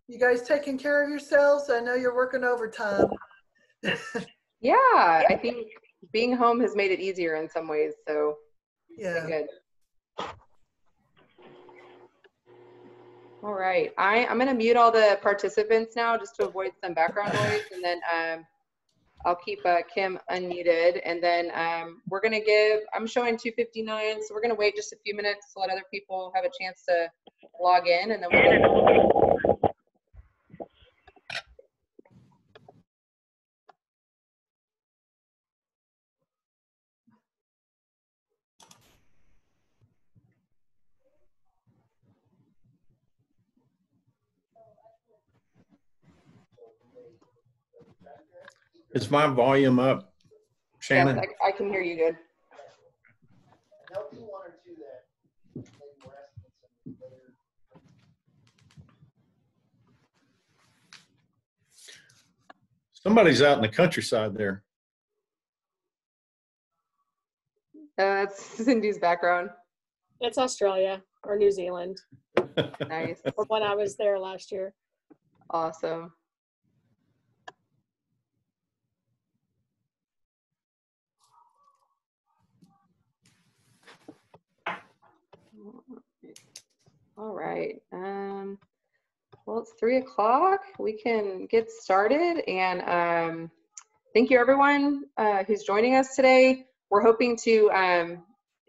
You guys taking care of yourselves? I know you're working overtime. Yeah, I think being home has made it easier in some ways, so it's been Yeah. good. All right, I'm going to mute all the participants now just to avoid some background noise, and then I'll keep Kim unmuted, and then we're going to give, I'm showing 2:59, so we're going to wait just a few minutes to let other people have a chance to log in, and then we're going to. Is my volume up, Shannon? Yes, I can hear you good. Somebody's out in the countryside there. That's Cindy's background. It's Australia or New Zealand. Nice. From when I was there last year. Awesome. All right. Well, it's 3 o'clock. We can get started. And thank you, everyone who's joining us today. We're hoping to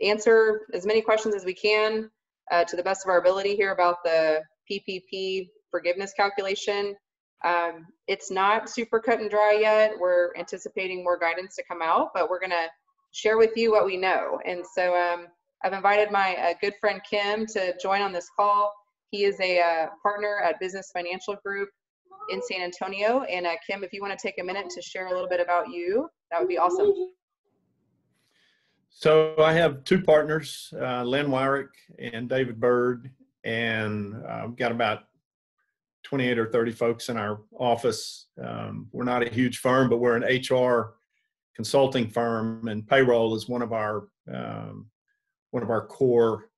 answer as many questions as we can to the best of our ability here about the PPP forgiveness calculation. It's not super cut and dry yet. We're anticipating more guidance to come out, but we're going to share with you what we know. And so I've invited my good friend Kim to join on this call. He is a partner at Business Financial Group in San Antonio. And Kim, if you want to take a minute to share a little bit about you, that would be awesome. So I have two partners, Lynn Wyrick and David Bird, and I've got about 28 or 30 folks in our office. We're not a huge firm, but we're an HR consulting firm, and payroll is one of our core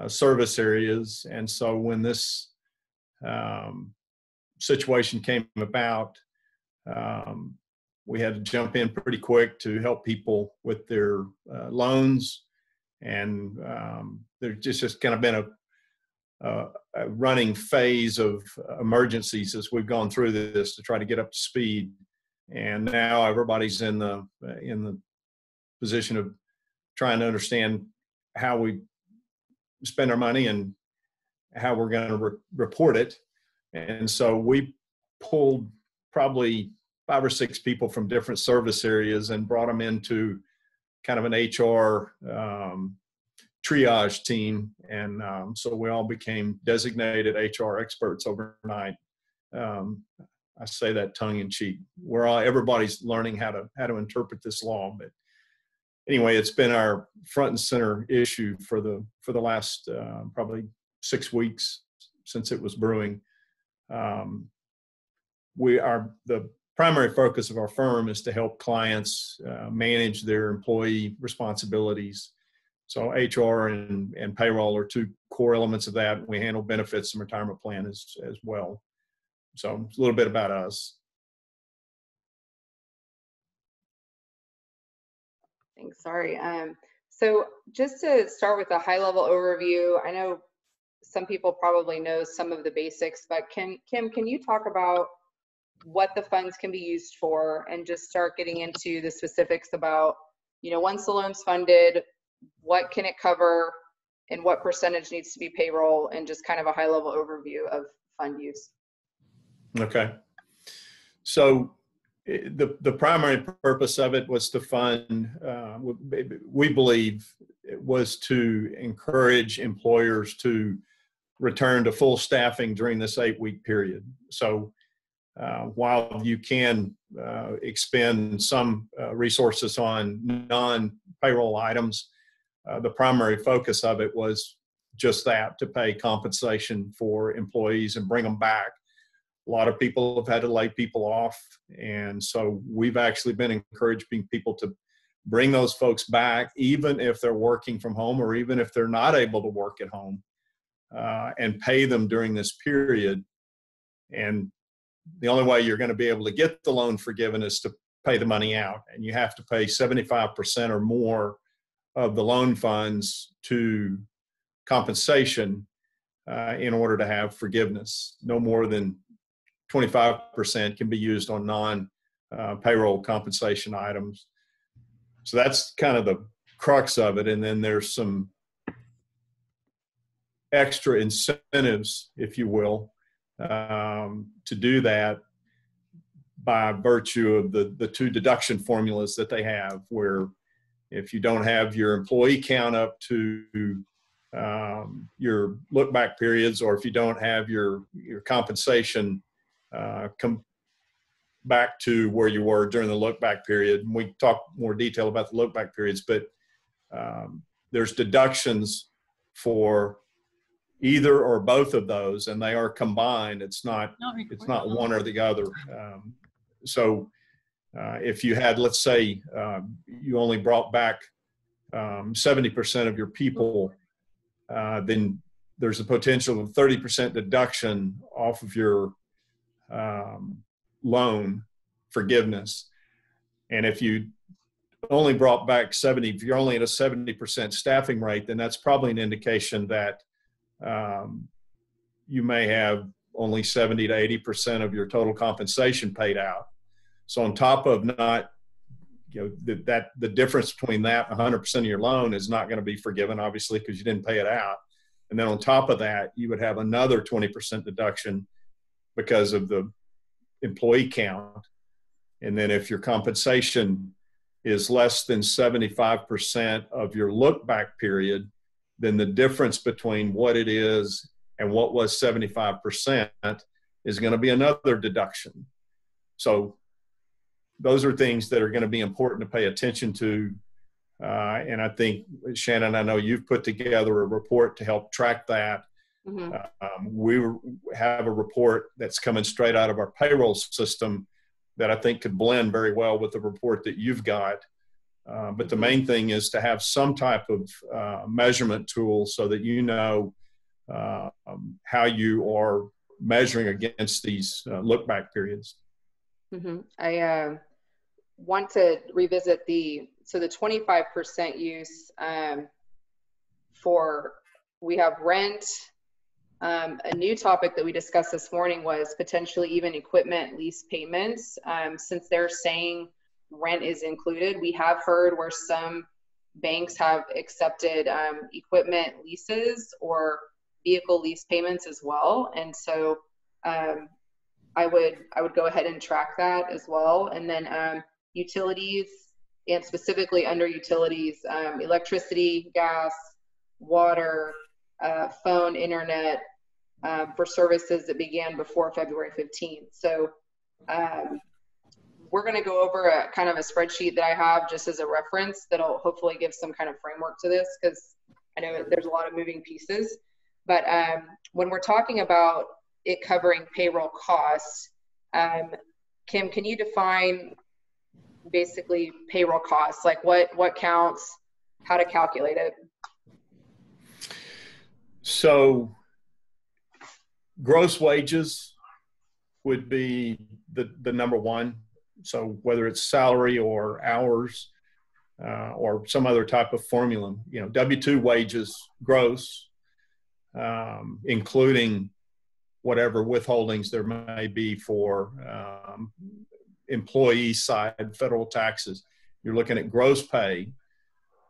service areas. And so when this situation came about, we had to jump in pretty quick to help people with their loans. And there's just kind of been a running phase of emergencies as we've gone through this to try to get up to speed. And now everybody's in the position of trying to understand how we spend our money and how we're going to report it. And so we pulled probably 5 or 6 people from different service areas and brought them into kind of an HR triage team. And so we all became designated HR experts overnight. I say that tongue in cheek. Everybody's learning how to interpret this law. But anyway, it's been our front and center issue for the last probably 6 weeks since it was brewing. The primary focus of our firm is to help clients manage their employee responsibilities. So HR and payroll are 2 core elements of that. We handle benefits and retirement plan as well. So it's a little bit about us. Thanks. Sorry. So just to start with a high-level overview, I know some people probably know some of the basics, but Kim, can you talk about what the funds can be used for and just start getting into the specifics about, once the loan's funded, what can it cover and what percentage needs to be payroll, and just kind of a high-level overview of fund use? Okay. So the primary purpose of it was to fund, we believe it was to encourage employers to return to full staffing during this 8-week period. So while you can expend some resources on non-payroll items, the primary focus of it was just that, to pay compensation for employees and bring them back. A lot of people have had to lay people off, and so we've actually been encouraging people to bring those folks back, even if they're working from home or even if they're not able to work at home, and pay them during this period And the only way you're going to be able to get the loan forgiven is to pay the money out. And you have to pay 75% or more of the loan funds to compensation in order to have forgiveness. No more than 25% can be used on non-payroll compensation items. So that's kind of the crux of it. And then there's some extra incentives, if you will, to do that by virtue of the two deduction formulas that they have, where if you don't have your employee count up to your look back periods, or if you don't have your compensation come back to where you were during the look back period. And we talk more detail about the look back periods, but there's deductions for either or both of those, and they are combined. It's not one or the other. So if you had, let's say, you only brought back 70% of your people, then there's a potential of 30% deduction off of your loan forgiveness. And if you only brought back 70, if you're only at a 70% staffing rate, then that's probably an indication that you may have only 70 to 80% of your total compensation paid out. So on top of not, that the difference between that and 100% of your loan is not going to be forgiven, obviously, because you didn't pay it out. And then on top of that, you would have another 20% deduction because of the employee count. And then if your compensation is less than 75% of your look back period, then the difference between what it is and what was 75% is going to be another deduction. So those are things that are going to be important to pay attention to. And I think, Shannon, I know you've put together a report to help track that. Mm-hmm. We have a report that's coming straight out of our payroll system that I think could blend very well with the report that you've got. But the main thing is to have some type of measurement tool so that you know how you are measuring against these look-back periods. Mm-hmm. I want to revisit the 25% use we have rent. A new topic that we discussed this morning was potentially even equipment lease payments. Since they're saying rent is included, we have heard where some banks have accepted equipment leases or vehicle lease payments as well. And so I would go ahead and track that as well. And then utilities, and specifically under utilities, electricity, gas, water, phone, internet, for services that began before February 15th. So we're going to go over a kind of a spreadsheet that I have just as a reference that'll hopefully give some kind of framework to this, because I know there's a lot of moving pieces. But when we're talking about it covering payroll costs, Kim, can you define basically payroll costs, like what counts, how to calculate it? So gross wages would be the number one. So whether it's salary or hours or some other type of formula, W-2 wages gross, including whatever withholdings there may be for employee side federal taxes. You're looking at gross pay.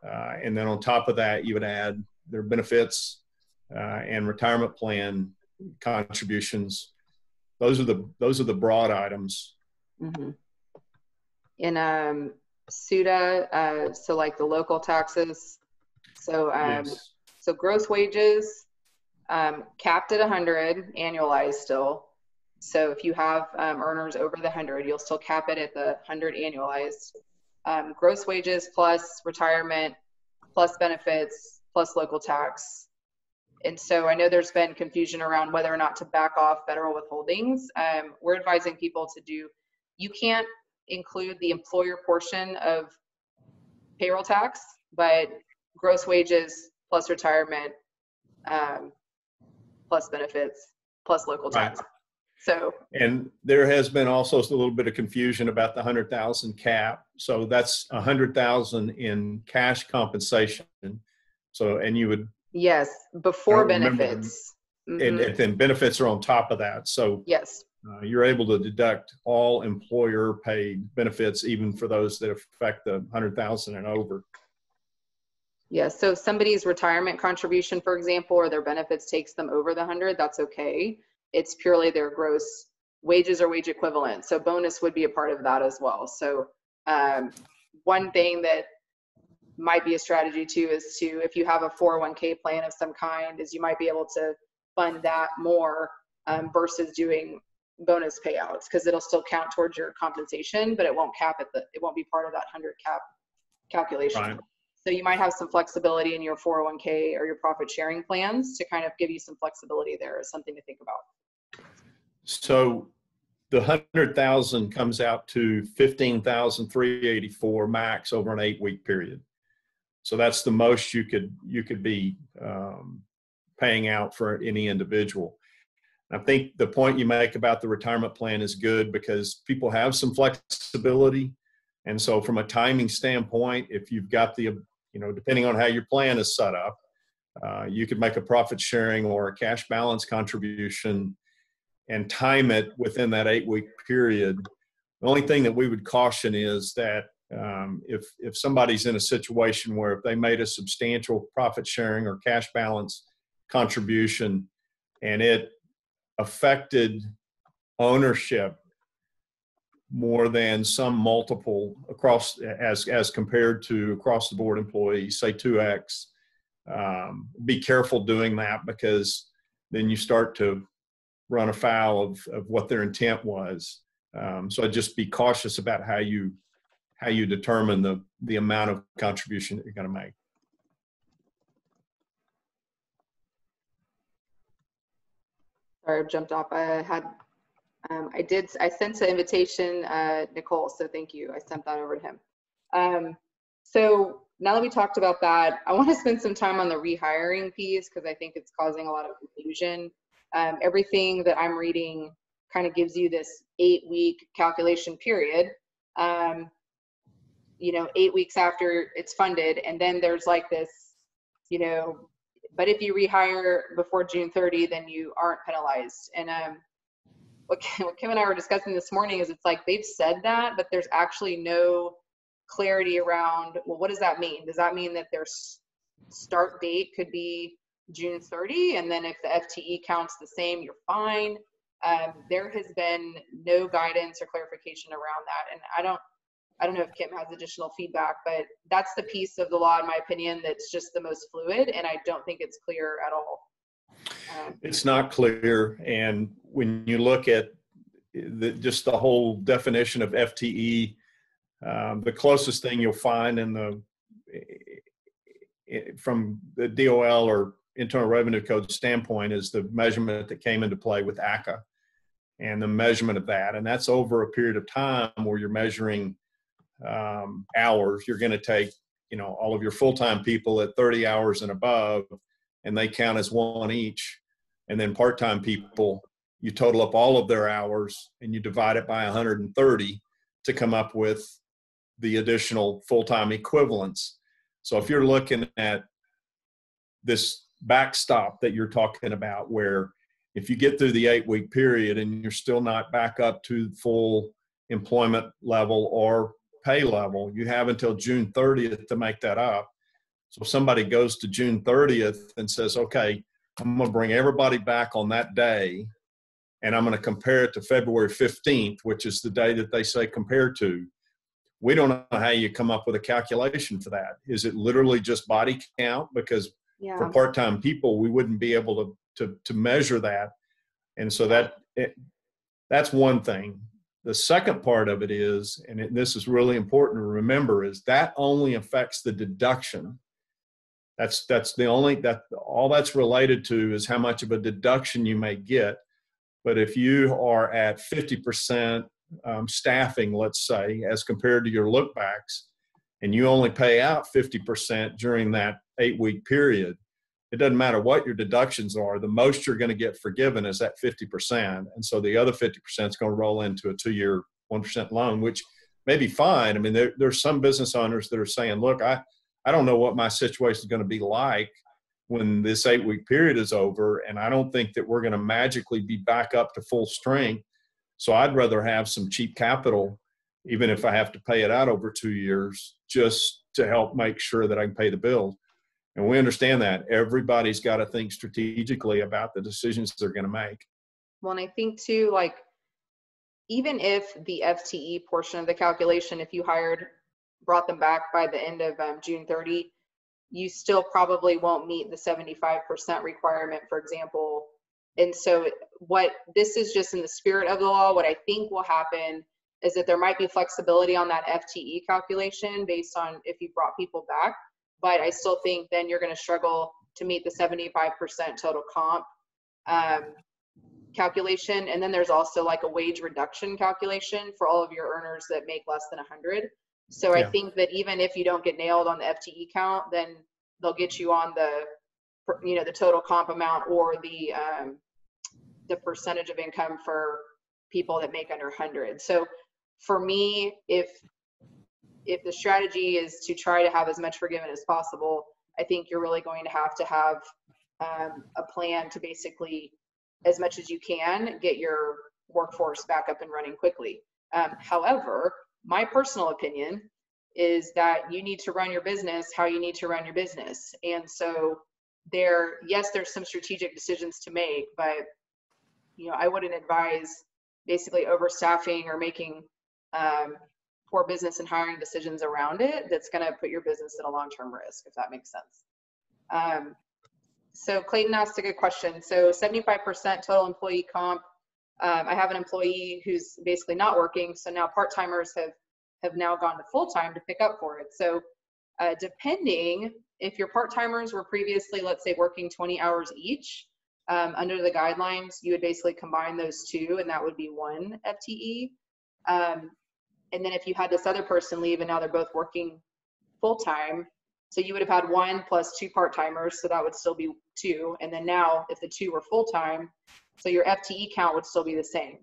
And then on top of that, you would add their benefits and retirement plan contributions. Those are the broad items. Mm-hmm. In SUTA, so like the local taxes. So yes. So gross wages capped at 100, annualized still. So if you have earners over the 100, you'll still cap it at the 100 annualized. Gross wages plus retirement plus benefits plus local tax. And so I know there's been confusion around whether or not to back off federal withholdings. We're advising people you can't include the employer portion of payroll tax, but gross wages plus retirement plus benefits plus local tax. Right. So, and there has been also a little bit of confusion about the 100,000 cap. So that's 100,000 in cash compensation. So, and you would, yes, I before don't remember, benefits. and Mhm. then benefits are on top of that. So Yes. you're able to deduct all employer paid benefits, even for those that affect the 100,000 and over. Yes. So if somebody's retirement contribution, for example, or their benefits takes them over the 100, that's okay. It's purely their gross wages or wage equivalent. So bonus would be a part of that as well. So one thing that might be a strategy too is to, if you have a 401k plan of some kind, is you might be able to fund that more versus doing bonus payouts, because it'll still count towards your compensation, but it won't it won't be part of that 100 cap calculation. Right. So you might have some flexibility in your 401k or your profit sharing plans to kind of give you some flexibility there, is something to think about. So the 100,000 comes out to 15,384 max over an 8-week period. So that's the most you could be paying out for any individual. I think the point you make about the retirement plan is good, because people have some flexibility. And so from a timing standpoint, if you've got depending on how your plan is set up, you could make a profit sharing or a cash balance contribution and time it within that 8-week period. The only thing that we would caution is that if somebody's in a situation where if they made a substantial profit sharing or cash balance contribution and it affected ownership more than some multiple across, as compared to across the board employees, say 2x, be careful doing that, because then you start to run afoul of what their intent was. So I'd just be cautious about how you determine the amount of contribution that you're going to make. Sorry, I jumped off. I sent an invitation, Nicole, so thank you. I sent that over to him. So now that we talked about that, I want to spend some time on the rehiring piece, because I think it's causing a lot of confusion. Everything that I'm reading kind of gives you this 8-week calculation period, 8 weeks after it's funded. And then there's like this, but if you rehire before June 30, then you aren't penalized. And what Kim and I were discussing this morning is, it's like they've said that, but there's actually no clarity around, well, what does that mean? Does that mean that their start date could be June 30, and then if the FTE counts the same, you're fine? There has been no guidance or clarification around that, and I don't know if Kim has additional feedback, but that's the piece of the law, in my opinion, that's just the most fluid, and I don't think it's clear at all. It's not clear, and when you look at just the whole definition of FTE, the closest thing you'll find from the DOL or Internal Revenue Code standpoint is the measurement that came into play with ACA and the measurement of that. And that's over a period of time where you're measuring hours. You're going to take, all of your full-time people at 30 hours and above, and they count as one each. And then part-time people, you total up all of their hours and you divide it by 130 to come up with the additional full-time equivalents. So if you're looking at this backstop that you're talking about, where if you get through the 8-week period and you're still not back up to full employment level or pay level, you have until June 30th to make that up. So if somebody goes to June 30th and says, okay, I'm going to bring everybody back on that day, and I'm going to compare it to February 15th, which is the day that they say compare to. We don't know how you come up with a calculation for that. Is it literally just body count? Because for part-time people, we wouldn't be able to measure that. And so that's one thing. The second part of it is, and this is really important to remember, is that only affects the deduction. That's all that's related to is how much of a deduction you may get. But if you are at 50% staffing, let's say, as compared to your lookbacks, and you only pay out 50% during that 8-week period, it doesn't matter what your deductions are, the most you're going to get forgiven is that 50%. And so the other 50% is going to roll into a 2-year, 1% loan, which may be fine. I mean, there's some business owners that are saying, look, I don't know what my situation is going to be like when this 8-week period is over. And I don't think that we're going to magically be back up to full strength. So I'd rather have some cheap capital, even if I have to pay it out over 2 years, just to help make sure that I can pay the bills. And we understand that everybody's got to think strategically about the decisions they're going to make. Well, and I think too, like, even if the FTE portion of the calculation, if you brought them back by the end of June 30, you still probably won't meet the 75% requirement, for example. And so this is just in the spirit of the law. What I think will happen is that there might be flexibility on that FTE calculation based on if you brought people back. But I still think then you're going to struggle to meet the 75% total comp calculation. And then there's also like a wage reduction calculation for all of your earners that make less than 100. So Yeah. I think that even if you don't get nailed on the FTE count, then they'll get you on the total comp amount or the percentage of income for people that make under 100. So for me, if the strategy is to try to have as much forgiven as possible, I think you're really going to have a plan to basically, as much as you can, get your workforce back up and running quickly. However, my personal opinion is that you need to run your business how you need to run your business. And so there's some strategic decisions to make, but I wouldn't advise basically overstaffing or making poor business and hiring decisions around it that's going to put your business at a long-term risk, if that makes sense. So Clayton asked a good question. So 75% total employee comp. I have an employee who's basically not working. So now part-timers have now gone to full-time to pick up for it. So depending, if your part-timers were previously, let's say, working 20 hours each, under the guidelines, you would basically combine those two, and that would be 1 FTE. And then if you had this other person leave and now they're both working full-time, so you would have had 1 plus 2 part-timers, so that would still be 2. And then now if the 2 were full-time, so your FTE count would still be the same.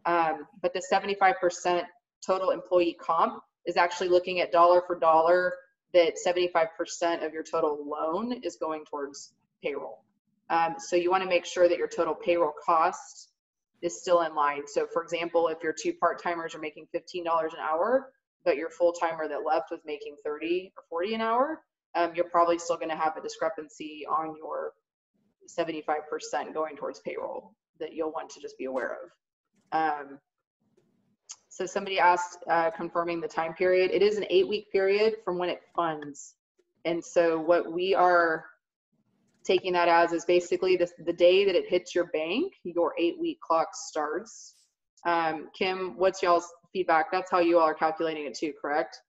But the 75% total employee comp is actually looking at dollar for dollar that 75% of your total loan is going towards payroll. So you want to make sure that your total payroll cost is still in line. So for example, if your 2 part-timers are making $15 an hour, but your full-timer that left was making $30 or $40 an hour, you're probably still going to have a discrepancy on your 75% going towards payroll that you'll want to just be aware of. So somebody asked, confirming the time period. It is an 8-week period from when it funds. And so what we are taking that as is basically the day that it hits your bank, your 8-week clock starts. Kim, what's y'all's feedback? That's how you all are calculating it too, correct?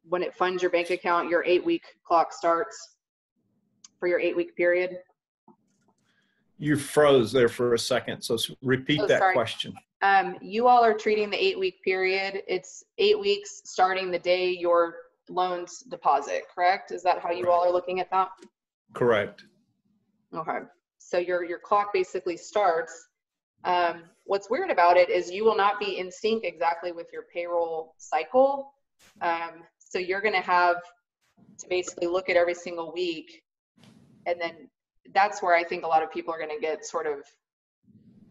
When it funds your bank account, your 8-week clock starts for your 8-week period. You froze there for a second, so repeat that sorry. question. You all are treating the 8-week period. It's 8 weeks starting the day your loans deposit, correct? Is that how you all are looking at that? Correct. Okay. So your clock basically starts. What's weird about it is you will not be in sync exactly with your payroll cycle. So you're going to have to basically look at every single week. And then that's where I think a lot of people are going to get sort of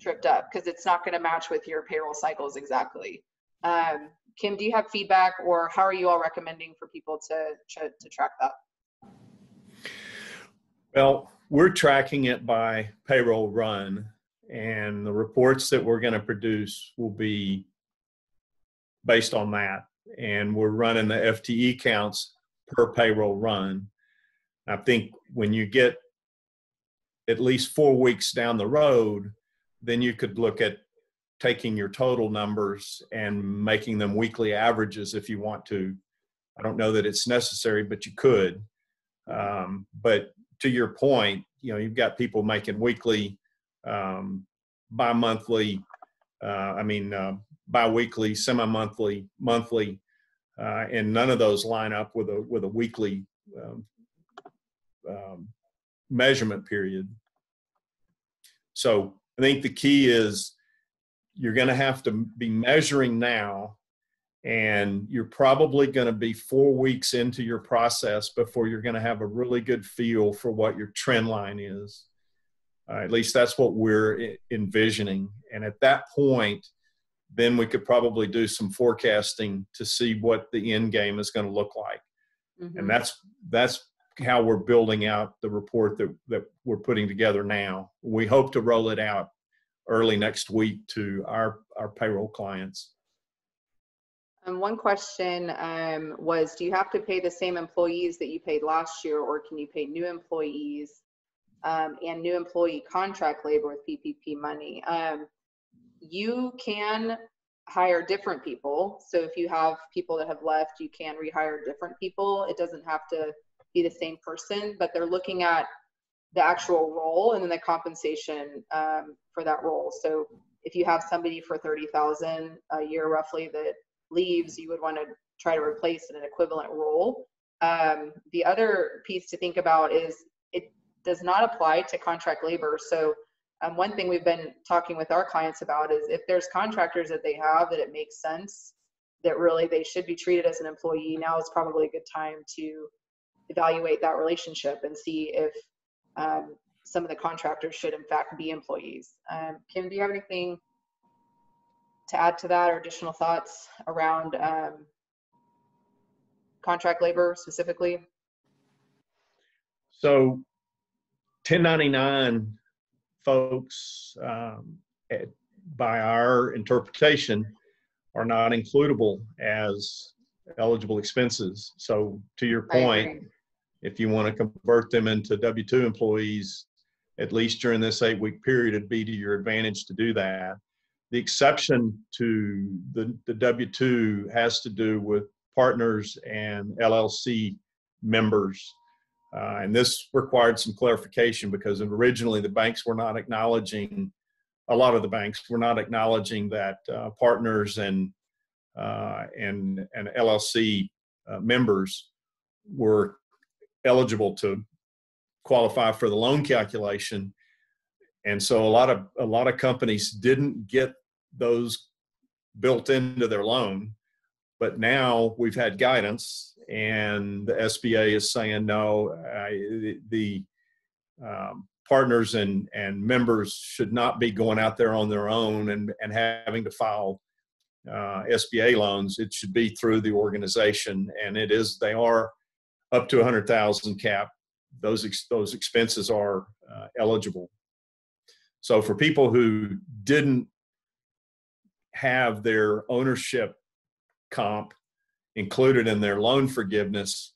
tripped up because it's not going to match with your payroll cycles exactly. Kim, do you have feedback, or how are you all recommending for people to track that? Well, we're tracking it by payroll run, and the reports that we're going to produce will be based on that. And we're running the FTE counts per payroll run. I think when you get at least 4 weeks down the road, then you could look at taking your total numbers and making them weekly averages if you want to. I don't know that it's necessary, but you could. But to your point, you've got people making weekly, bi-monthly, bi-weekly, semi-monthly, monthly, and none of those line up with a weekly measurement period. So I think the key is you're going to have to be measuring now, and you're probably going to be 4 weeks into your process before you're going to have a really good feel for what your trend line is. At least that's what we're envisioning. And at that point, then we could probably do some forecasting to see what the end game is going to look like. Mhm. And that's how we're building out the report that we're putting together now. We hope to roll it out early next week to our payroll clients. One question was, do you have to pay the same employees that you paid last year, or can you pay new employees and new employee contract labor with PPP money? You can hire different people. So if you have people that have left, you can rehire different people. It doesn't have to be the same person, but they're looking at the actual role and then the compensation for that role. So if you have somebody for $30,000 a year roughly that leaves, you would want to try to replace in an equivalent role. The other piece to think about is it does not apply to contract labor. So one thing we've been talking with our clients about is if there's contractors that they have that it makes sense that really they should be treated as an employee, now is probably a good time to evaluate that relationship and see if some of the contractors should in fact be employees. Kim, do you have anything to add to that or additional thoughts around contract labor specifically? So 1099 folks, by our interpretation, are not includable as eligible expenses. So to your point, if you want to convert them into W-2 employees, at least during this 8-week period, it'd be to your advantage to do that. The exception to the W-2 has to do with partners and LLC members. And this required some clarification because originally the banks were not acknowledging, a lot of the banks were not acknowledging that partners and LLC members were eligible to qualify for the loan calculation. And so a lot of companies didn't get those built into their loan. But now we've had guidance, and the SBA is saying no, the partners and members should not be going out there on their own and having to file SBA loans. It should be through the organization, and they are up to 100,000 cap. Those expenses are eligible. So for people who didn't have their ownership comp included in their loan forgiveness,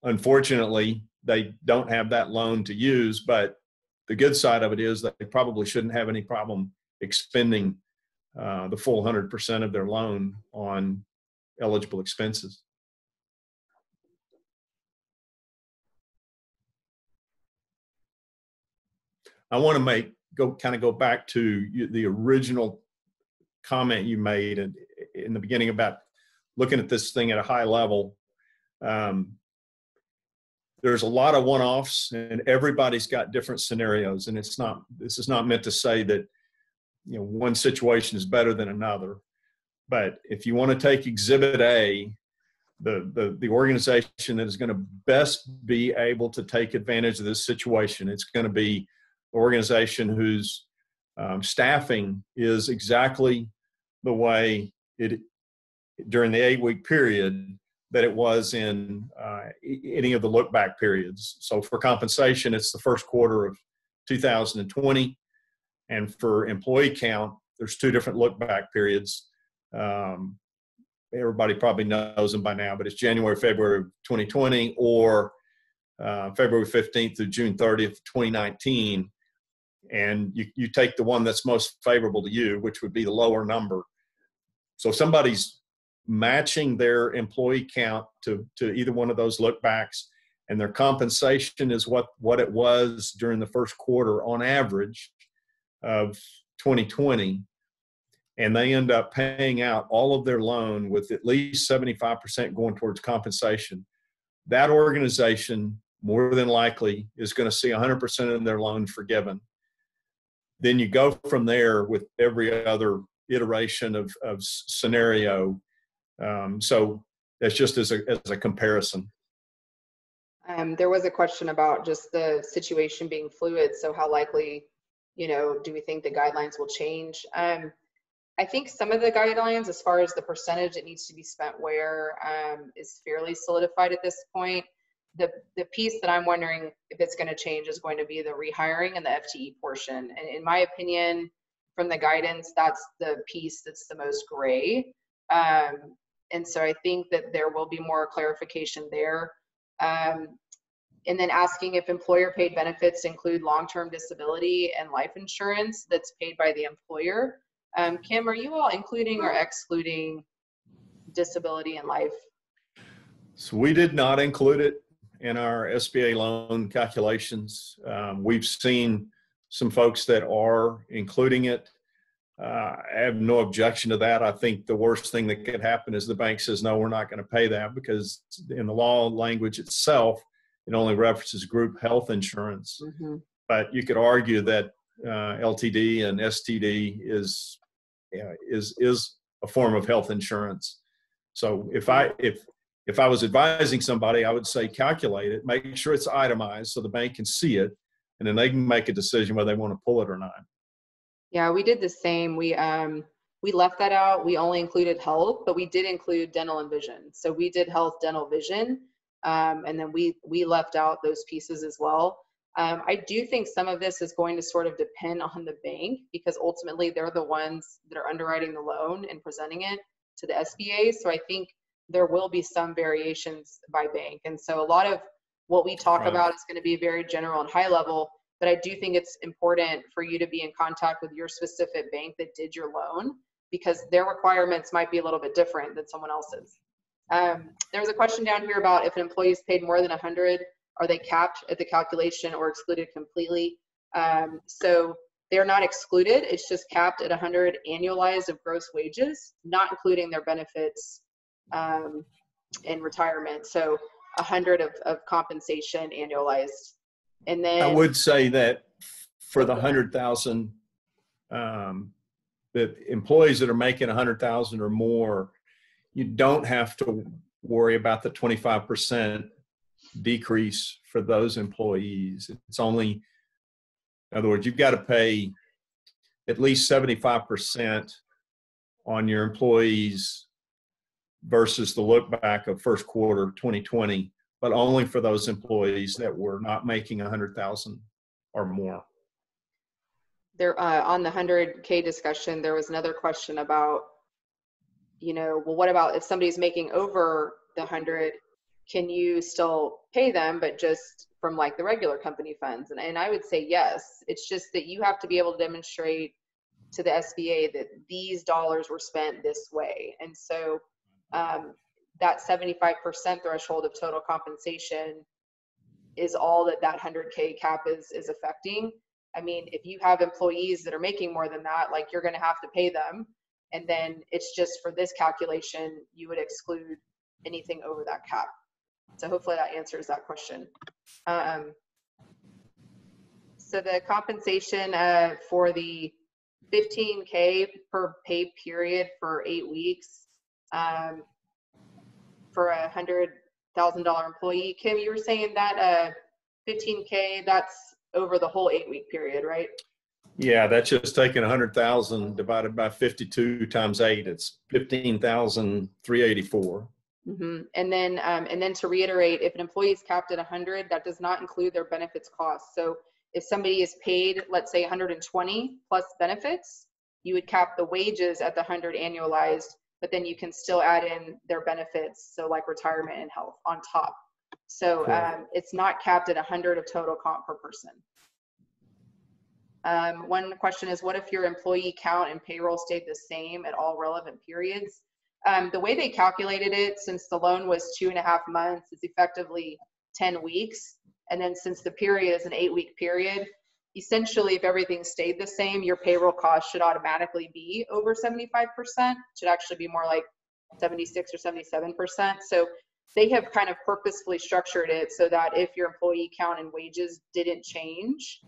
unfortunately, they don't have that loan to use. But the good side of it is that they probably shouldn't have any problem expending the full 100% of their loan on eligible expenses. I want to go back to the original comment you made in the beginning about looking at this thing at a high level. There's a lot of one-offs, and everybody's got different scenarios. And this is not meant to say that one situation is better than another. But if you want to take Exhibit A, the organization that is going to best be able to take advantage of this situation, it's going to be an organization whose staffing is exactly the way during the 8-week period that it was in any of the look-back periods. So for compensation, it's the first quarter of 2020. And for employee count, there's 2 different look-back periods. Everybody probably knows them by now, but it's January, February of 2020 or February 15th through June 30th, 2019. And you take the one that's most favorable to you, which would be the lower number. So if somebody's matching their employee count to either one of those look-backs, and their compensation is what it was during the first quarter on average of 2020, and they end up paying out all of their loan with at least 75% going towards compensation, that organization more than likely is going to see 100% of their loan forgiven. Then you go from there with every other iteration of scenario. So that's just as a comparison. There was a question about just the situation being fluid. So how likely, do we think the guidelines will change? I think some of the guidelines, as far as the percentage that needs to be spent where, is fairly solidified at this point. The piece that I'm wondering if it's going to change is going to be the rehiring and the FTE portion. And in my opinion, from the guidance, that's the piece that's the most gray. And so I think that there will be more clarification there. And then asking if employer paid benefits include long-term disability and life insurance that's paid by the employer. Kim, are you all including or excluding disability and life? So we did not include it in our SBA loan calculations. We've seen some folks that are including it. I have no objection to that. I think the worst thing that could happen is the bank says, no, we're not going to pay that, because in the law language itself, it only references group health insurance. Mm-hmm. But you could argue that LTD and STD is a form of health insurance. So if I was advising somebody, I would say calculate it, make sure it's itemized so the bank can see it, and then they can make a decision whether they want to pull it or not. Yeah, we did the same. We left that out. We only included health, but we did include dental and vision. So we did health, dental, vision, and then we left out those pieces as well. I do think some of this is going to sort of depend on the bank, because ultimately they're the ones that are underwriting the loan and presenting it to the SBA. So I think there will be some variations by bank. And so a lot of what we talk about is going to be very general and high level, but I do think it's important for you to be in contact with your specific bank that did your loan, because their requirements might be a little bit different than someone else's. There's a question down here about if an employee is paid more than 100, are they capped at the calculation or excluded completely? So they're not excluded. It's just capped at 100 annualized of gross wages, not including their benefits and retirement. So 100 of compensation annualized. And then I would say that for the 100,000, the employees that are making 100,000 or more, you don't have to worry about the 25% decrease for those employees. It's only, in other words, you've got to pay at least 75% on your employees versus the look back of first quarter 2020, but only for those employees that were not making 100,000 or more. There, on the 100K discussion, there was another question about, well, what about if somebody's making over the 100, can you still pay them, but just from like the regular company funds? And I would say yes. It's just that you have to be able to demonstrate to the SBA that these dollars were spent this way. And so that 75% threshold of total compensation is all that 100K cap is affecting. I mean, if you have employees that are making more than that, like, you're going to have to pay them. And then it's just for this calculation, you would exclude anything over that cap. So hopefully that answers that question. So the compensation for the 15K per pay period for 8 weeks for a $100,000 employee. Kim, you were saying that 15K, that's over the whole 8-week period, right? Yeah, that's just taking 100,000 divided by 52 times 8. It's 15,384. Mm-hmm. And then to reiterate, if an employee is capped at 100, that does not include their benefits costs. So if somebody is paid, let's say 120 plus benefits, you would cap the wages at the 100 annualized, but then you can still add in their benefits, so like retirement and health on top. So it's not capped at 100 of total comp per person. One question is, what if your employee count and payroll stayed the same at all relevant periods? The way they calculated it, since the loan was 2.5 months, it's effectively 10 weeks. And then since the period is an 8-week period, essentially if everything stayed the same, your payroll cost should automatically be over 75%. It should actually be more like 76 or 77%. So they have kind of purposefully structured it so that if your employee count and wages didn't change,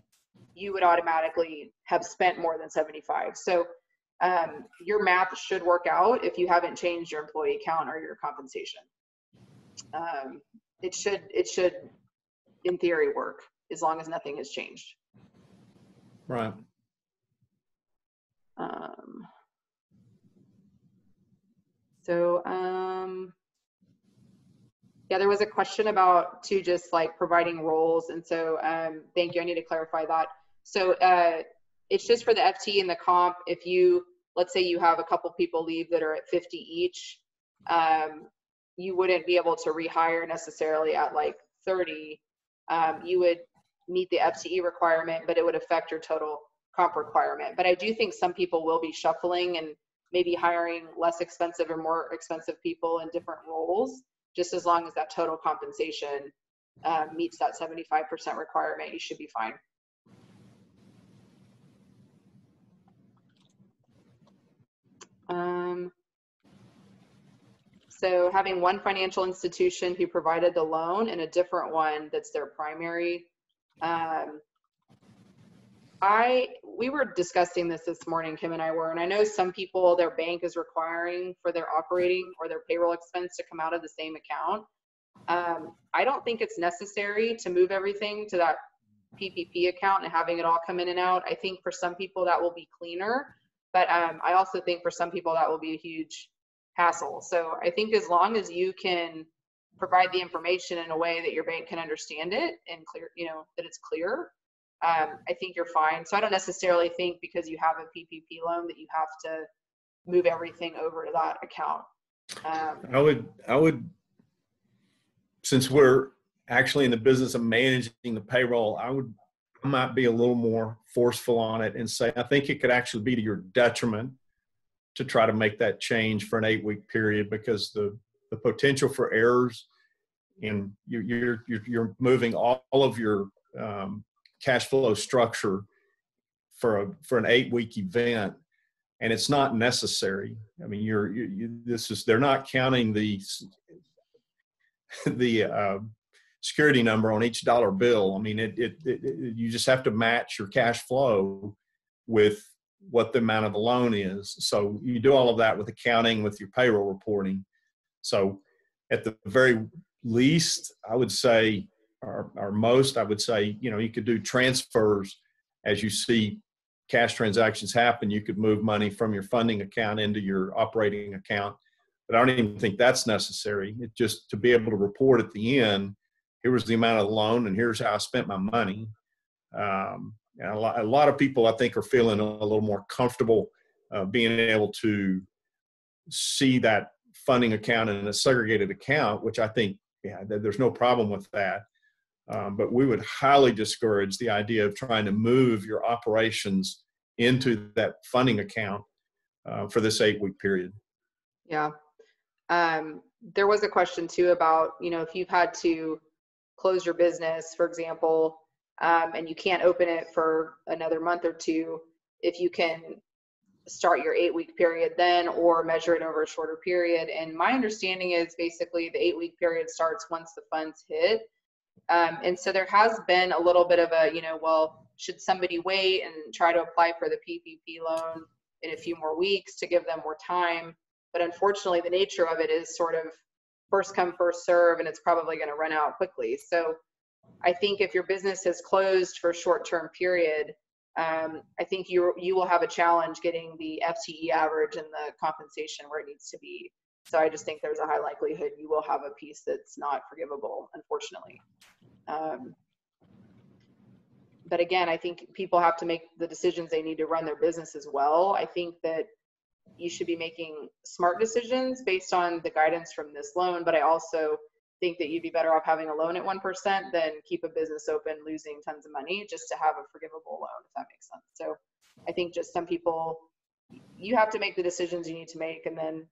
you would automatically have spent more than 75. So your math should work out if you haven't changed your employee count or your compensation. It should, in theory, work as long as nothing has changed. Right. Yeah, there was a question about too, just like providing roles. And so thank you. I need to clarify that. So it's just for the FT and the comp. If you, let's say you have a couple people leave that are at 50 each, you wouldn't be able to rehire necessarily at like 30. You would meet the FTE requirement, but it would affect your total comp requirement. But I do think some people will be shuffling and maybe hiring less expensive or more expensive people in different roles, just as long as that total compensation meets that 75% requirement, you should be fine. So having one financial institution who provided the loan and a different one that's their primary. We were discussing this morning, Kim and I were, and I know some people, their bank is requiring for their operating or their payroll expense to come out of the same account. I don't think it's necessary to move everything to that PPP account and having it all come in and out. I think for some people that will be cleaner, but I also think for some people that will be a huge hassle. So I think as long as you can provide the information in a way that your bank can understand it and clear, that it's clear, I think you're fine. So I don't necessarily think because you have a PPP loan that you have to move everything over to that account. I would, since we're actually in the business of managing the payroll, I might be a little more forceful on it and say, I think it could actually be to your detriment to try to make that change for an 8-week period, because the potential for errors in you're moving all of your cash flow structure for an 8-week event, and it's not necessary. I mean, they're not counting the security number on each dollar bill. I mean, you just have to match your cash flow with what the amount of the loan is. So you do all of that with accounting, with your payroll reporting. So at the very least, I would say, or most, I would say, you could do transfers as you see cash transactions happen. You could move money from your funding account into your operating account. But I don't even think that's necessary. It's just to be able to report at the end, here was the amount of the loan and here's how I spent my money. And a lot of people, I think, are feeling a little more comfortable being able to see that funding account in a segregated account, which I think, there's no problem with that. But we would highly discourage the idea of trying to move your operations into that funding account for this 8-week period. Yeah. There was a question too about, if you've had to close your business, for example, and you can't open it for another month or two, if you can start your 8-week period then, or measure it over a shorter period. And my understanding is basically the 8-week period starts once the funds hit. And so there has been a little bit of a, well, should somebody wait and try to apply for the PPP loan in a few more weeks to give them more time? But unfortunately, the nature of it is sort of first come, first serve, and it's probably going to run out quickly. So I think if your business is closed for a short-term period, I think you will have a challenge getting the FTE average and the compensation where it needs to be. So I just think there's a high likelihood you will have a piece that's not forgivable, unfortunately. But again, I think people have to make the decisions they need to run their business as well. I think that you should be making smart decisions based on the guidance from this loan, but I also think that you'd be better off having a loan at 1% than keep a business open, losing tons of money just to have a forgivable loan, if that makes sense. So I think just some people, you have to make the decisions you need to make. And then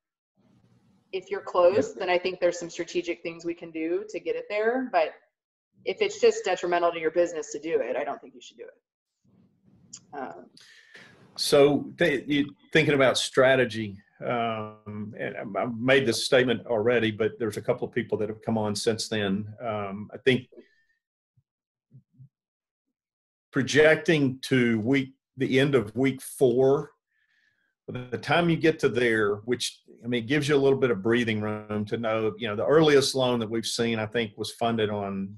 if you're close, then I think there's some strategic things we can do to get it there. But if it's just detrimental to your business to do it, I don't think you should do it. So you thinking about strategy, and I've made this statement already, but there's a couple of people that have come on since then. I think projecting to the end of week 4, by the time you get to there, which, I mean, gives you a little bit of breathing room to know, you know, the earliest loan that we've seen, I think, was funded on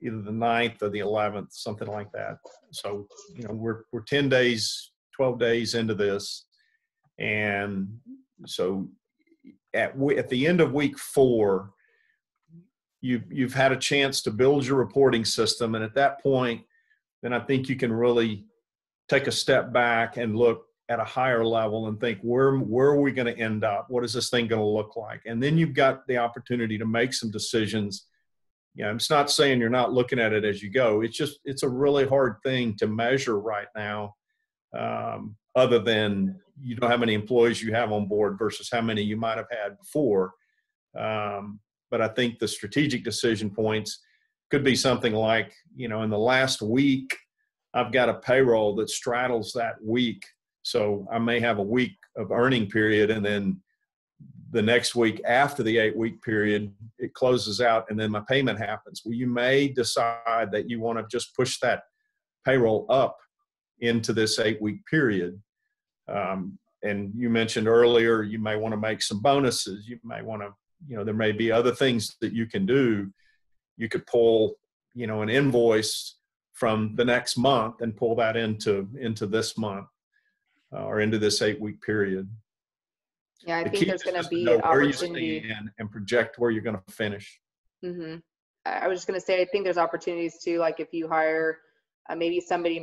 either the 9th or the 11th, something like that. So, you know, we're 10 days, 12 days into this. And so at the end of week 4, you've had a chance to build your reporting system. And at that point, then I think you can really take a step back and look at a higher level and think, where are we going to end up? What is this thing going to look like? And then you've got the opportunity to make some decisions. You know, it's not saying you're not looking at it as you go. It's a really hard thing to measure right now, other than you know how many employees you have on board versus how many you might have had before. But I think the strategic decision points could be something like, you know, in the last week, I've got a payroll that straddles that week. So I may have a week of earning period, and then the next week after the 8-week period, it closes out and then my payment happens. Well, you may decide that you want to just push that payroll up into this 8-week period. And you mentioned earlier, you may want to make some bonuses. You may want to, you know, there may be other things that you can do. You could pull, you know, an invoice from the next month and pull that into this month or into this 8-week period. Yeah, I The think key there's is going to just be know where you opportunity. stand and project where you're going to finish. Mm-hmm. I was just going to say, I think there's opportunities too. Like if you hire, maybe somebody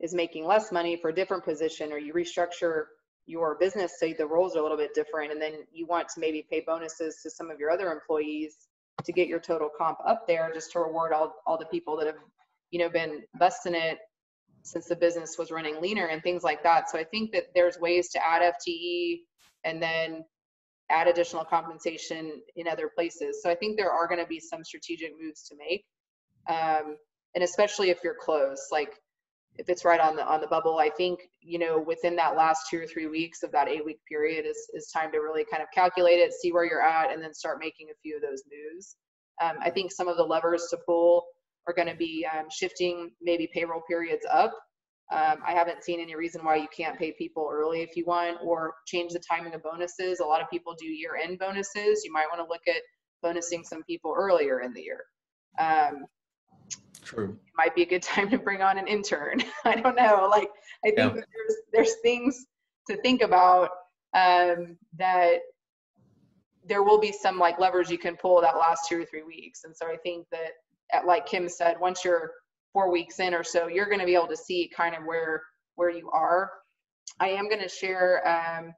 is making less money for a different position, or you restructure your business so the roles are a little bit different, and then you want to maybe pay bonuses to some of your other employees to get your total comp up there, just to reward all the people that have, you know, been busting it since the business was running leaner and things like that. So I think that there's ways to add FTE and then add additional compensation in other places. So I think there are going to be some strategic moves to make. And especially if you're close, like if it's right on the bubble, I think, you know, within that last 2 or 3 weeks of that 8-week period is time to really kind of calculate it, see where you're at, and then start making a few of those moves. I think some of the levers to pull are going to be shifting maybe payroll periods up. I haven't seen any reason why you can't pay people early if you want, or change the timing of bonuses. A lot of people do year-end bonuses. You might want to look at bonusing some people earlier in the year. True. It might be a good time to bring on an intern. I don't know. Like, I think that there's things to think about, that there will be some like levers you can pull that last 2 or 3 weeks. And so I think that, like Kim said, once you're 4 weeks in or so, you're going to be able to see kind of where you are. I am going to share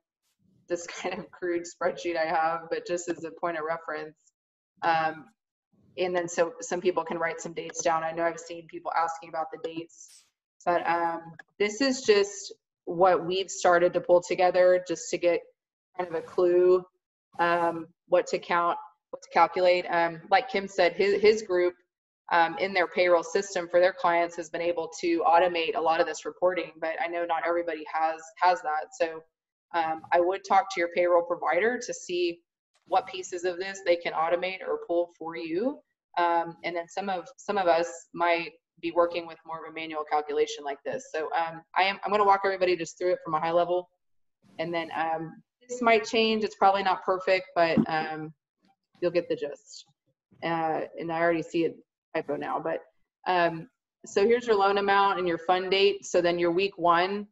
this kind of crude spreadsheet I have, but just as a point of reference. And then so some people can write some dates down. I know I've seen people asking about the dates, but this is just what we've started to pull together just to get kind of a clue what to calculate. Like Kim said, his group in their payroll system for their clients has been able to automate a lot of this reporting, but I know not everybody has that. So I would talk to your payroll provider to see what pieces of this they can automate or pull for you. And then some of us might be working with more of a manual calculation like this. So I'm going to walk everybody just through it from a high level, and then this might change. It's probably not perfect, but you'll get the gist. And I already see a typo now, but so here's your loan amount and your fund date. So then your week 1,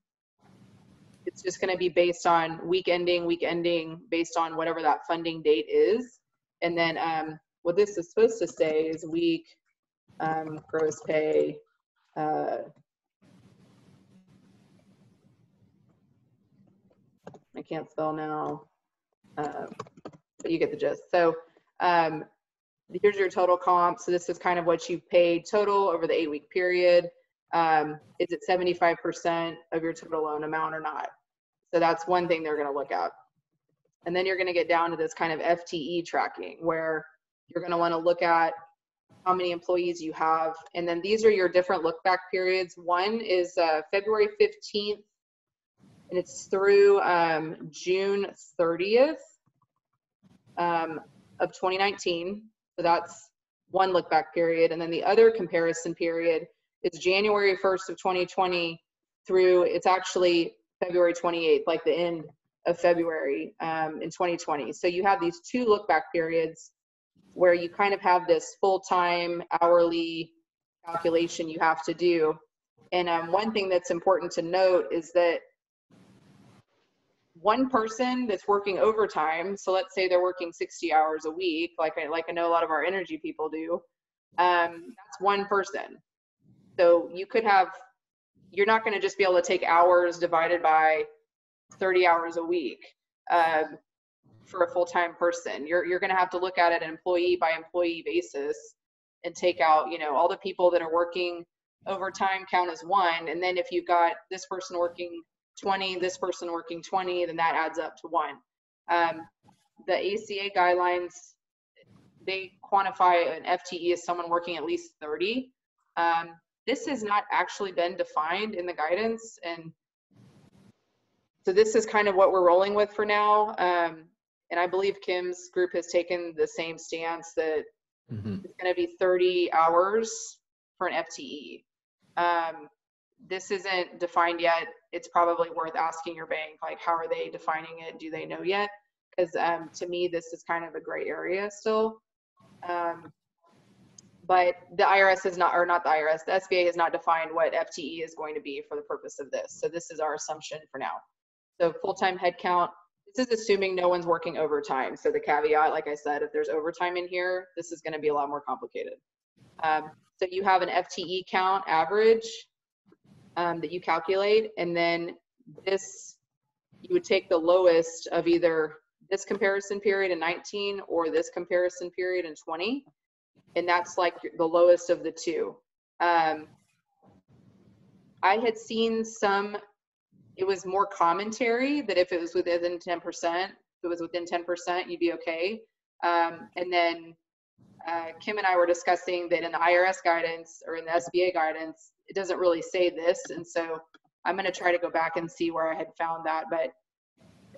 it's just going to be based on week ending based on whatever that funding date is. And then what this is supposed to say is week gross pay. I can't spell now, but you get the gist. So here's your total comp. So this is kind of what you paid total over the 8-week period. Is it 75% of your total loan amount or not? So that's one thing they're going to look at. And then you're going to get down to this kind of FTE tracking, where you're going to want to look at how many employees you have. And then these are your different look back periods. One is February 15th and it's through June 30th of 2019. So that's one look back period. And then the other comparison period is January 1st of 2020 through, it's actually February 28th, like the end of February in 2020. So you have these two look back periods where you kind of have this full-time hourly calculation you have to do. And one thing that's important to note is that one person that's working overtime, so let's say they're working 60 hours a week, like I know a lot of our energy people do, that's one person. So you could have, you're not going to just be able to take hours divided by 30 hours a week for a full-time person. You're going to have to look at it employee by employee basis and take out, you know, all the people that are working overtime count as one. And then if you've got this person working 20, this person working 20, then that adds up to one. The ACA guidelines, they quantify an FTE as someone working at least 30. This has not actually been defined in the guidance. And so this is kind of what we're rolling with for now. And I believe Kim's group has taken the same stance that it's going to be 30 hours for an FTE. This isn't defined yet. It's probably worth asking your bank, like, how are they defining it? Do they know yet? Because to me, this is kind of a gray area still. But the IRS has not, or not the IRS, the SBA has not defined what FTE is going to be for the purpose of this. So this is our assumption for now. So full-time headcount, this is assuming no one's working overtime. So the caveat, like I said, if there's overtime in here, this is going to be a lot more complicated. So you have an FTE count average that you calculate, and then this, you would take the lowest of either this comparison period in 19 or this comparison period in 20, and that's like the lowest of the two. I had seen some, it was more commentary that if it was within 10%, if it was within 10%, you'd be okay. And then Kim and I were discussing that in the IRS guidance or in the SBA guidance, it doesn't really say this. And so I'm going to try to go back and see where I had found that. But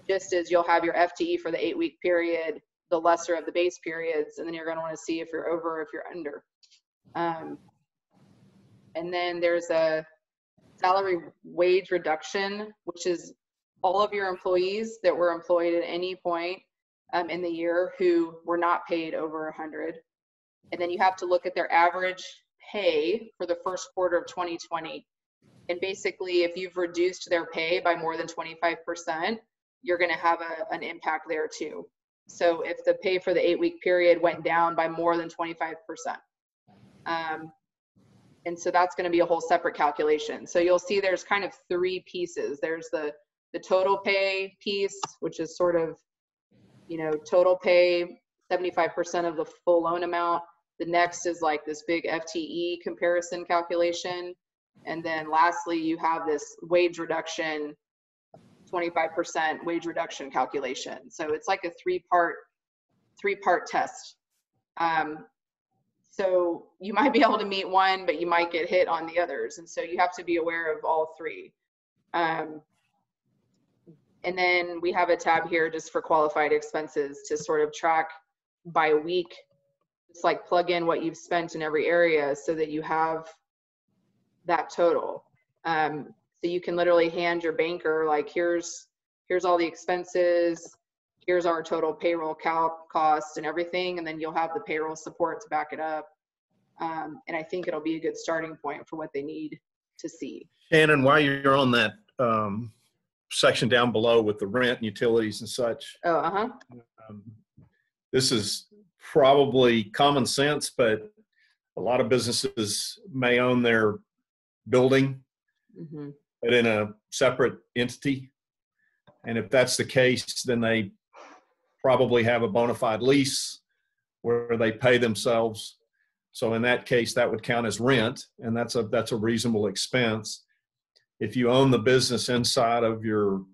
just as you'll have your FTE for the 8-week period, the lesser of the base periods, and then you're going to want to see if you're over or if you're under. And then there's a salary wage reduction, which is all of your employees that were employed at any point in the year who were not paid over 100. And then you have to look at their average pay for the first quarter of 2020. And basically, if you've reduced their pay by more than 25%, you're going to have an impact there too. So if the pay for the 8-week period went down by more than 25%. And so that's going to be a whole separate calculation. So you'll see there's kind of three pieces. There's the total pay piece, which is sort of, you know, total pay, 75% of the full loan amount. The next is like this big FTE comparison calculation. And then lastly, you have this wage reduction, 25% wage reduction calculation. So it's like a three-part test. So you might be able to meet one, but you might get hit on the others. And so you have to be aware of all three. And then we have a tab here just for qualified expenses to sort of track by week. It's like plug in what you've spent in every area so that you have that total. So you can literally hand your banker, like, here's all the expenses, here's our total payroll cost and everything, and then you'll have the payroll support to back it up. And I think it'll be a good starting point for what they need to see. Shannon, while you're on that section down below with the rent and utilities and such, this is probably common sense, but a lot of businesses may own their building, but in a separate entity. And if that's the case, then they probably have a bona fide lease where they pay themselves. So in that case, that would count as rent, and that's a reasonable expense. If you own the business inside of your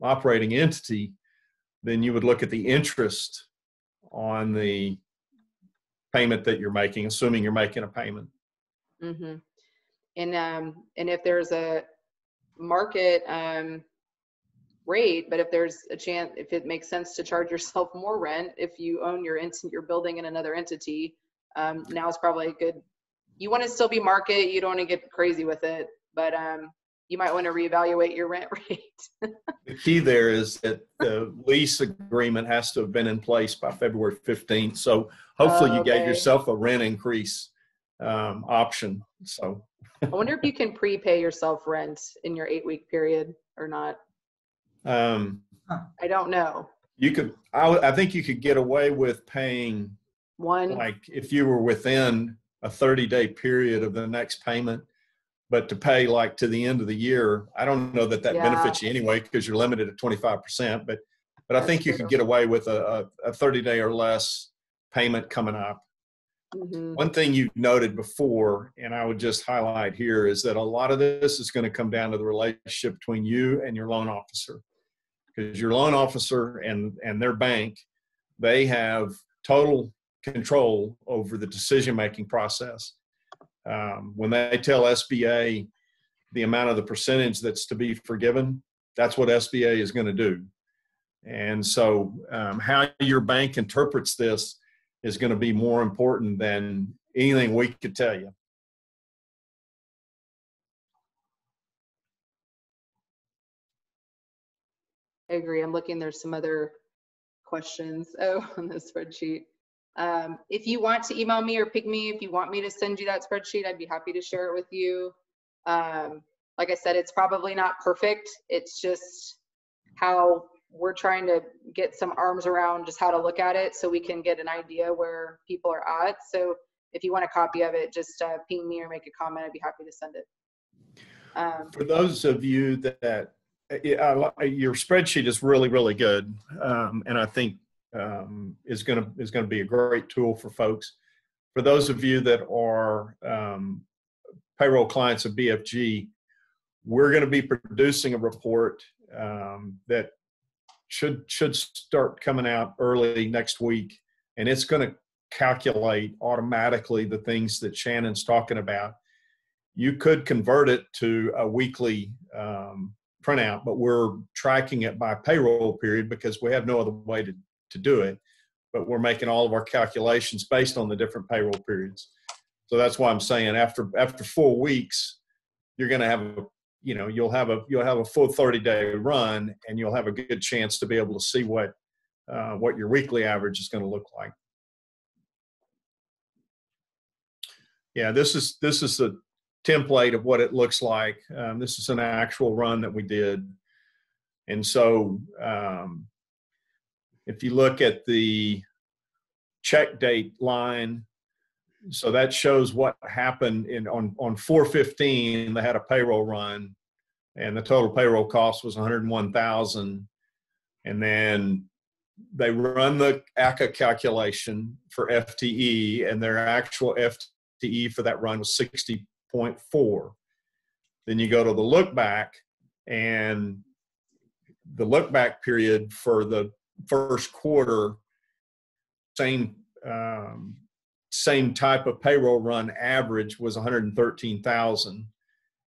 operating entity, then you would look at the interest on the payment that you're making, assuming you're making a payment. And if there's a market rate, but if there's a chance, if it makes sense to charge yourself more rent, if you own your building in another entity, now is probably a good, you want to still be market, you don't want to get crazy with it, but you might want to reevaluate your rent rate. The key there is that the lease agreement has to have been in place by February 15th. So hopefully you gave Okay. yourself a rent increase option. So I wonder if you can prepay yourself rent in your 8-week period or not. I don't know. you could, I think you could get away with paying, One, like if you were within a 30-day period of the next payment, but to pay like to the end of the year, I don't know that Yeah. benefits you anyway, because you're limited at 25%, but I That's think you true. could get away with a 30-day or less payment coming up. mhm. One thing you noted before, and I would just highlight here, is that a lot of this is going to come down to the relationship between you and your loan officer, because your loan officer and their bank, they have total control over the decision-making process. When they tell SBA the amount of the percentage that's to be forgiven, that's what SBA is going to do. And so how your bank interprets this is going to be more important than anything we could tell you. I agree. I'm looking, there's some other questions on the spreadsheet. If you want to email me or ping me, if you want me to send you that spreadsheet, I'd be happy to share it with you. Like I said, it's probably not perfect. It's just how we're trying to get some arms around just how to look at it so we can get an idea where people are at. So if you want a copy of it, just ping me or make a comment. I'd be happy to send it. For those of you that your spreadsheet is really, really good, and I think is going to be a great tool for folks. For those of you that are payroll clients of BFG, we're going to be producing a report that should start coming out early next week, and it's going to calculate automatically the things that Shannon's talking about. You could convert it to a weekly printout, but we're tracking it by payroll period because we have no other way to do it. But we're making all of our calculations based on the different payroll periods. So that's why I'm saying after 4 weeks, you're going to have you'll have a full 30-day run, and you'll have a good chance to be able to see what your weekly average is going to look like. Yeah, this is the template of what it looks like. This is an actual run that we did. And so if you look at the check date line, so that shows what happened on 4/15, they had a payroll run, and the total payroll cost was $101,000. And then they run the ACA calculation for FTE, and their actual FTE for that run was 60.4. Then you go to the look back, and the look back period for the first quarter, same type of payroll run average was 113,000,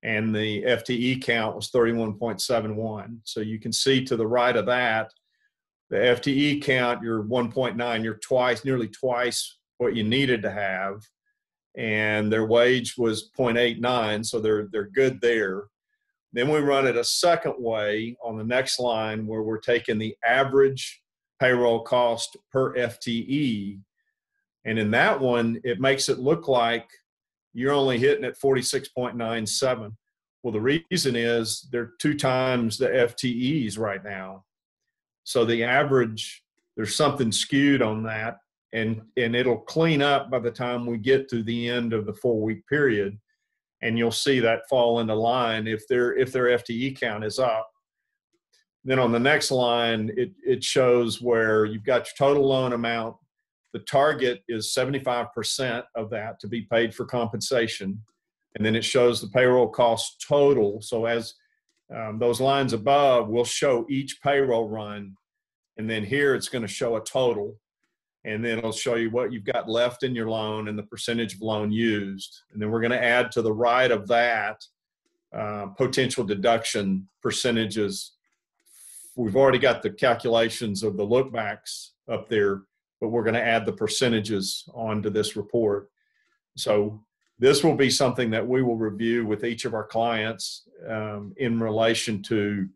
and the FTE count was 31.71. So you can see to the right of that, the FTE count, you're 1.9, you're nearly twice what you needed to have. And their wage was 0.89, so they're good there. Then we run it a second way on the next line, where we're taking the average payroll cost per FTE. And in that one, it makes it look like you're only hitting at 46.97. Well, the reason is they're 2 times the FTEs right now. So the average, there's something skewed on that, and it'll clean up by the time we get to the end of the 4-week period, and you'll see that fall into line if their FTE count is up. Then on the next line, it shows where you've got your total loan amount. The target is 75% of that to be paid for compensation. And then it shows the payroll cost total. So as those lines above will show each payroll run. And then here it's going to show a total. And then it'll show you what you've got left in your loan and the percentage of loan used. And then we're going to add to the right of that potential deduction percentages we've already got the calculations of the lookbacks up there, but we're going to add the percentages onto this report. So this will be something that we will review with each of our clients in relation to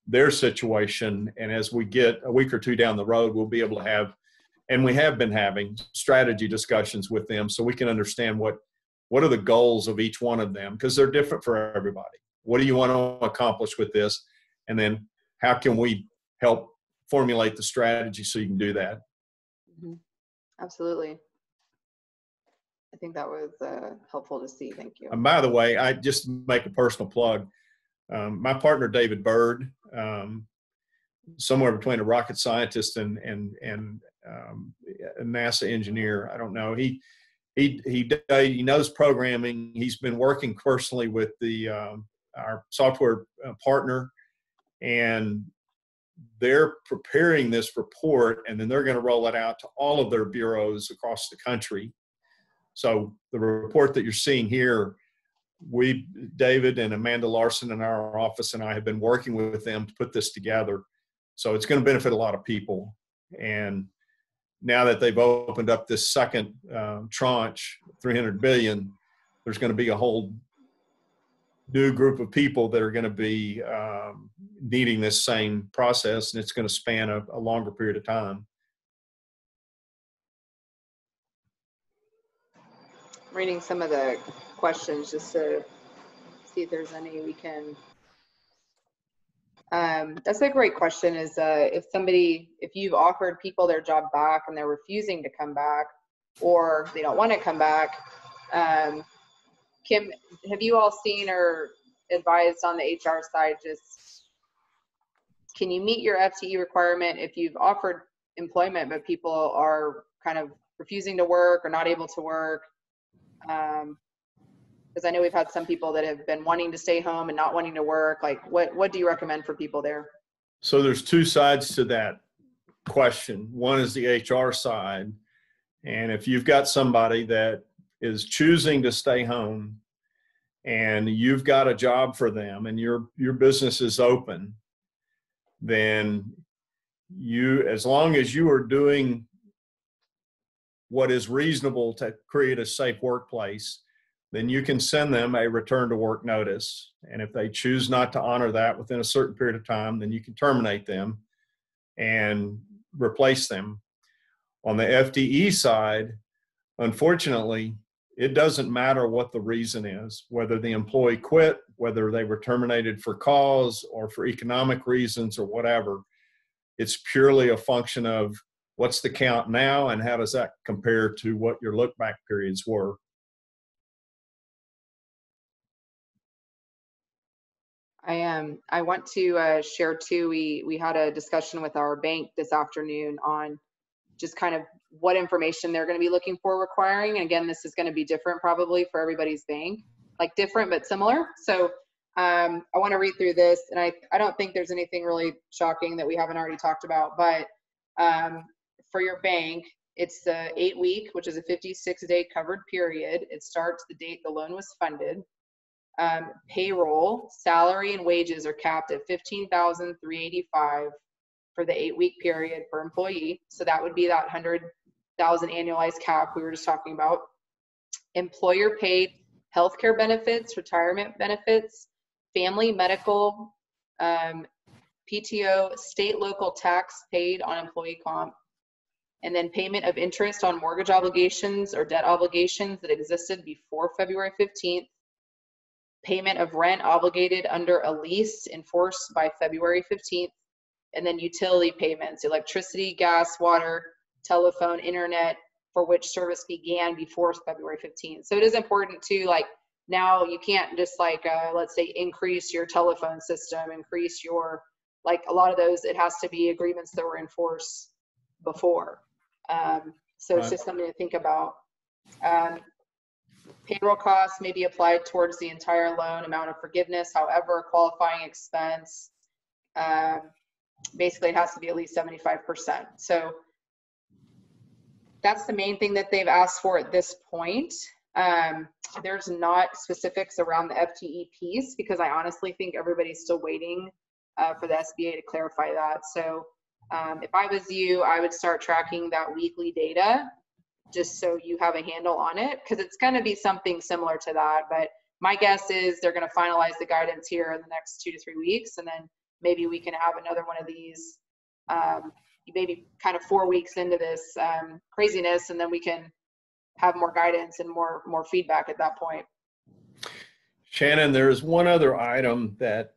their situation. And as we get a week or two down the road, we'll be able to have, and we have been having, strategy discussions with them so we can understand what are the goals of each one of them, because they're different for everybody. What do you want to accomplish with this? And then how can we help formulate the strategy so you can do that? Mm-hmm. Absolutely. I think that was helpful to see. Thank you. And by the way, I just make a personal plug. My partner, David Bird, somewhere between a rocket scientist and a NASA engineer, I don't know. He knows programming. He's been working personally with our software partner, and they're preparing this report, and then they're going to roll it out to all of their bureaus across the country. So the report that you're seeing here, David and Amanda Larson in our office and I have been working with them to put this together. So it's going to benefit a lot of people. And now that they've opened up this second tranche, $300 billion, there's going to be a whole new group of people that are going to be needing this same process, and it's going to span a longer period of time. Reading some of the questions just to see if there's any we can. That's a great question, is if you've offered people their job back and they're refusing to come back, or they don't want to come back, Kim, have you all seen or advised on the HR side, just can you meet your FTE requirement if you've offered employment but people are kind of refusing to work or not able to work? Because I know we've had some people that have been wanting to stay home and not wanting to work. Like, what do you recommend for people there? So there's two sides to that question. One is the HR side. And if you've got somebody that is choosing to stay home and you've got a job for them and your business is open, then as long as you are doing what is reasonable to create a safe workplace, then you can send them a return to work notice. And if they choose not to honor that within a certain period of time, then you can terminate them and replace them. On the FTE side, unfortunately, it doesn't matter what the reason is, whether the employee quit, whether they were terminated for cause or for economic reasons or whatever. It's purely a function of what's the count now and how does that compare to what your look back periods were. I want to share too, we had a discussion with our bank this afternoon on just kind of what information they're going to be looking for requiring. And again, this is going to be different probably for everybody's bank, like different but similar. So I want to read through this, and I don't think there's anything really shocking that we haven't already talked about, but for your bank, it's the 8-week, which is a 56-day covered period. It starts the date the loan was funded. Payroll, salary and wages are capped at $15,385 for the 8-week period per employee. So that would be that 100,000 annualized cap we were just talking about. Employer paid healthcare benefits, retirement benefits, family, medical, PTO, state, local tax paid on employee comp, and then payment of interest on mortgage obligations or debt obligations that existed before February 15th. Payment of rent obligated under a lease enforced by February 15th, and then utility payments, electricity, gas, water, telephone, internet, for which service began before February 15th. So it is important to, like, now you can't just like, let's say, increase your telephone system, increase your, like a lot of those, it has to be agreements that were in force before. So it's just something to think about. Payroll costs may be applied towards the entire loan amount of forgiveness. However, qualifying expense, basically it has to be at least 75%. So that's the main thing that they've asked for at this point. There's not specifics around the FTE piece because I honestly think everybody's still waiting for the SBA to clarify that. So if I was you, I would start tracking that weekly data just so you have a handle on it, because it's going to be something similar to that. But my guess is they're going to finalize the guidance here in the next 2 to 3 weeks, and then maybe we can have another one of these maybe kind of 4 weeks into this craziness, and then we can have more guidance and more feedback at that point. Shannon, there is one other item that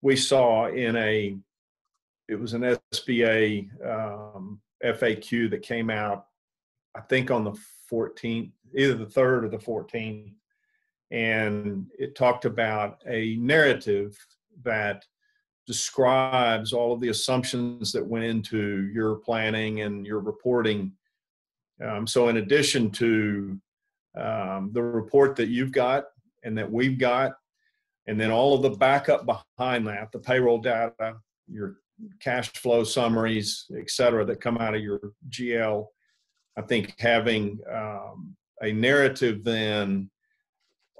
we saw it was an SBA FAQ that came out, I think on the 14th, either the 3rd or the 14th. And it talked about a narrative that describes all of the assumptions that went into your planning and your reporting. So in addition to the report that you've got and that we've got, and then all of the backup behind that, the payroll data, your cash flow summaries, et cetera, that come out of your GL, I think having a narrative then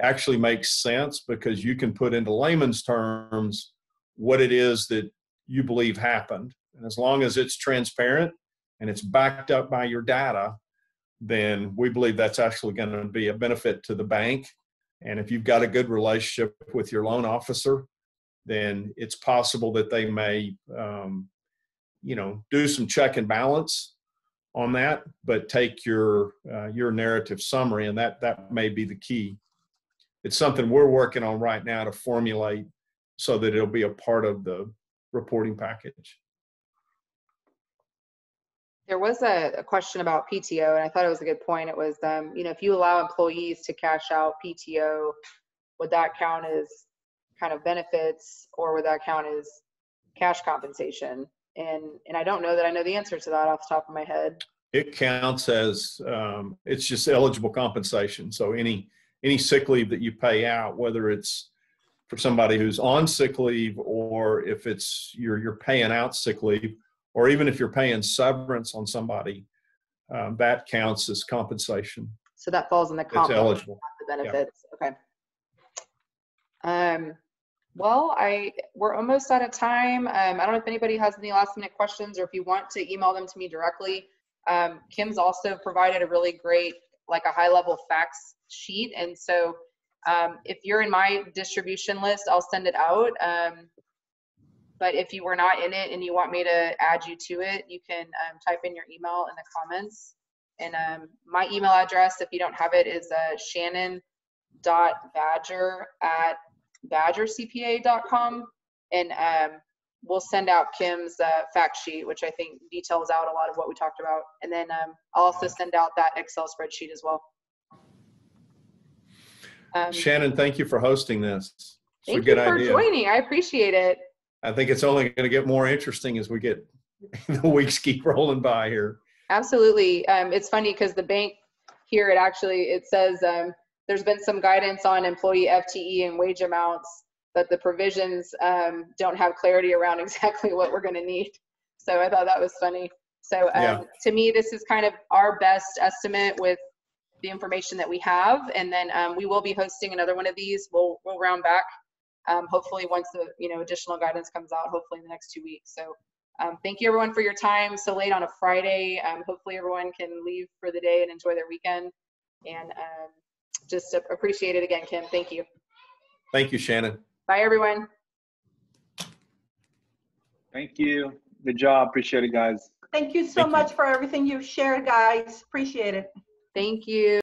actually makes sense, because you can put into layman's terms what it is that you believe happened. And as long as it's transparent and it's backed up by your data, then we believe that's actually going to be a benefit to the bank. And if you've got a good relationship with your loan officer, then it's possible that they may, do some check and balance on that, but take your narrative summary, and that may be the key. It's something we're working on right now to formulate so that it'll be a part of the reporting package. There was a question about PTO, and I thought it was a good point. It was, if you allow employees to cash out PTO, would that count as kind of benefits, or would that count as cash compensation? And I don't know that I know the answer to that off the top of my head. It counts as, it's just eligible compensation. So any sick leave that you pay out, whether it's for somebody who's on sick leave, or if it's you're paying out sick leave, or even if you're paying severance on somebody, that counts as compensation. So that falls in the comp, it's eligible. Not the benefits. Yeah. Okay. Well, we're almost out of time. I don't know if anybody has any last minute questions, or if you want to email them to me directly. Kim's also provided a really great, like a high level facts sheet. And so if you're in my distribution list, I'll send it out. But if you were not in it and you want me to add you to it, you can type in your email in the comments. And my email address, if you don't have it, is shannon.badger@badgercpa.com. And we'll send out Kim's fact sheet, which I think details out a lot of what we talked about. And then I'll also send out that Excel spreadsheet as well. Shannon, thank you for hosting this. It's thank a good you for idea. joining. I appreciate it. I think it's only going to get more interesting as we get the weeks keep rolling by here. Absolutely. It's funny because the bank here, it says there's been some guidance on employee FTE and wage amounts, but the provisions don't have clarity around exactly what we're going to need. So I thought that was funny. So to me, this is kind of our best estimate with the information that we have. And then we will be hosting another one of these. We'll round back. Hopefully once the additional guidance comes out, hopefully in the next 2 weeks. So thank you everyone for your time so late on a Friday. Hopefully everyone can leave for the day and enjoy their weekend. And just appreciate it again, Kim. Thank you. Thank you, Shannon. Bye, everyone. Thank you. Good job. Appreciate it, guys. Thank you so much for everything you've shared, guys. Appreciate it. Thank you.